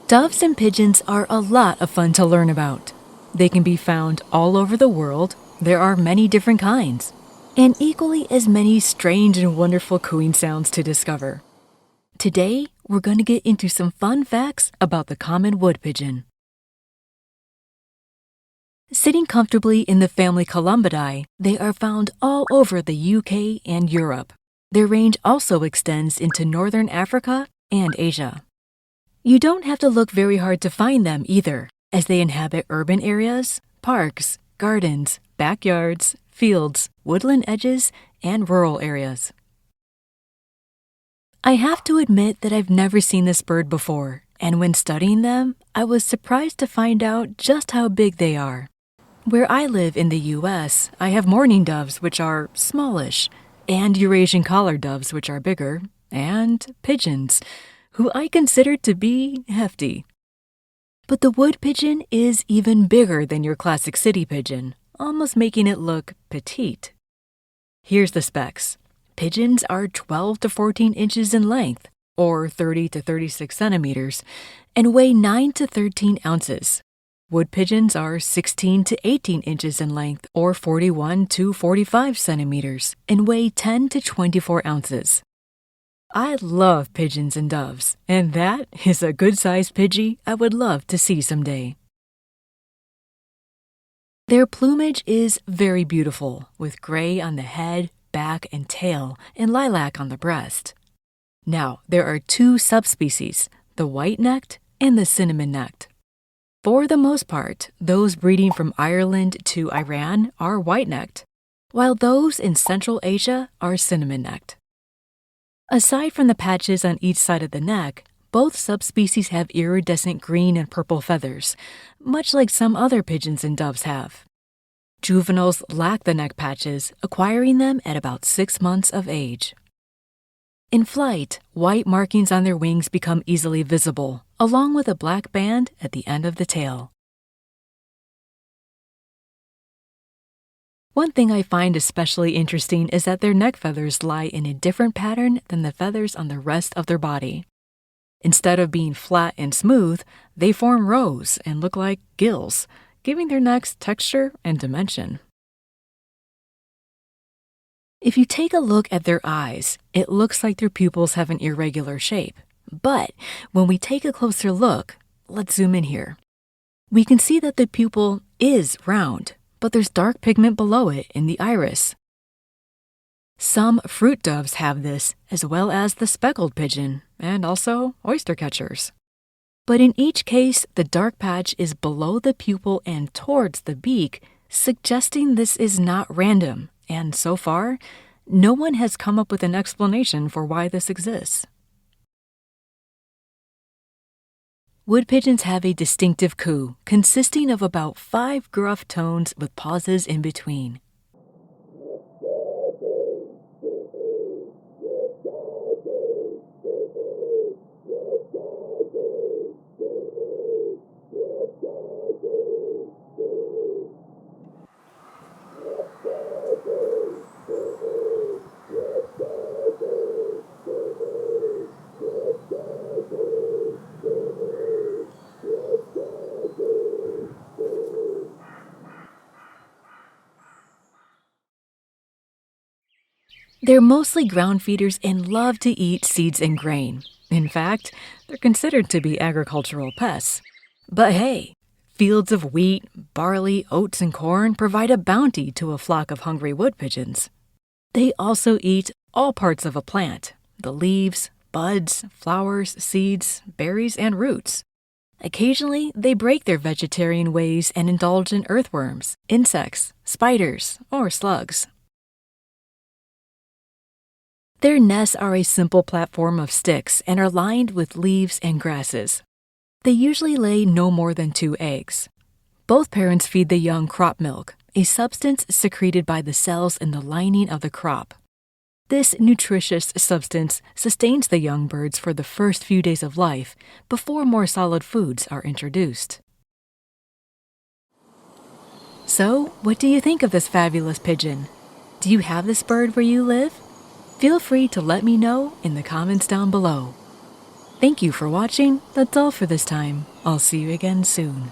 Doves and pigeons are a lot of fun to learn about. They can be found all over the world. There are many different kinds, and equally as many strange and wonderful cooing sounds to discover. Today, we're going to get into some fun facts about the common wood pigeon. Sitting comfortably in the family Columbidae, they are found all over the UK and Europe. Their range also extends into northern Africa and Asia. You don't have to look very hard to find them either, as they inhabit urban areas, parks, gardens, backyards, fields, woodland edges, and rural areas. I have to admit that I've never seen this bird before, and when studying them, I was surprised to find out just how big they are. Where I live in the US, I have mourning doves, which are smallish, and Eurasian collared doves, which are bigger, and pigeons, who I consider to be hefty. But the wood pigeon is even bigger than your classic city pigeon, almost making it look petite. Here's the specs. Pigeons are 12 to 14 inches in length, or 30 to 36 centimeters, and weigh 9 to 13 ounces. Wood pigeons are 16 to 18 inches in length, or 41 to 45 centimeters, and weigh 10 to 24 ounces. I love pigeons and doves, and that is a good-sized pidgey I would love to see someday. Their plumage is very beautiful, with gray on the head, back, and tail, and lilac on the breast. Now, there are two subspecies, the white-necked and the cinnamon-necked. For the most part, those breeding from Ireland to Iran are white-necked, while those in Central Asia are cinnamon-necked. Aside from the patches on each side of the neck, both subspecies have iridescent green and purple feathers, much like some other pigeons and doves have. Juveniles lack the neck patches, acquiring them at about 6 months of age. In flight, white markings on their wings become easily visible, along with a black band at the end of the tail. One thing I find especially interesting is that their neck feathers lie in a different pattern than the feathers on the rest of their body. Instead of being flat and smooth, they form rows and look like gills, giving their necks texture and dimension. If you take a look at their eyes, it looks like their pupils have an irregular shape. But when we take a closer look, let's zoom in here. We can see that the pupil is round, but there's dark pigment below it in the iris. Some fruit doves have this, as well as the speckled pigeon, and also oyster catchers. But in each case, the dark patch is below the pupil and towards the beak, suggesting this is not random, and so far, no one has come up with an explanation for why this exists. Wood pigeons have a distinctive coo, consisting of about 5 gruff tones with pauses in between. They're mostly ground feeders and love to eat seeds and grain. In fact, they're considered to be agricultural pests. But hey, fields of wheat, barley, oats, and corn provide a bounty to a flock of hungry wood pigeons. They also eat all parts of a plant, the leaves, buds, flowers, seeds, berries, and roots. Occasionally, they break their vegetarian ways and indulge in earthworms, insects, spiders, or slugs. Their nests are a simple platform of sticks and are lined with leaves and grasses. They usually lay no more than 2 eggs. Both parents feed the young crop milk, a substance secreted by the cells in the lining of the crop. This nutritious substance sustains the young birds for the first few days of life before more solid foods are introduced. So, what do you think of this fabulous pigeon? Do you have this bird where you live? Feel free to let me know in the comments down below. Thank you for watching. That's all for this time. I'll see you again soon.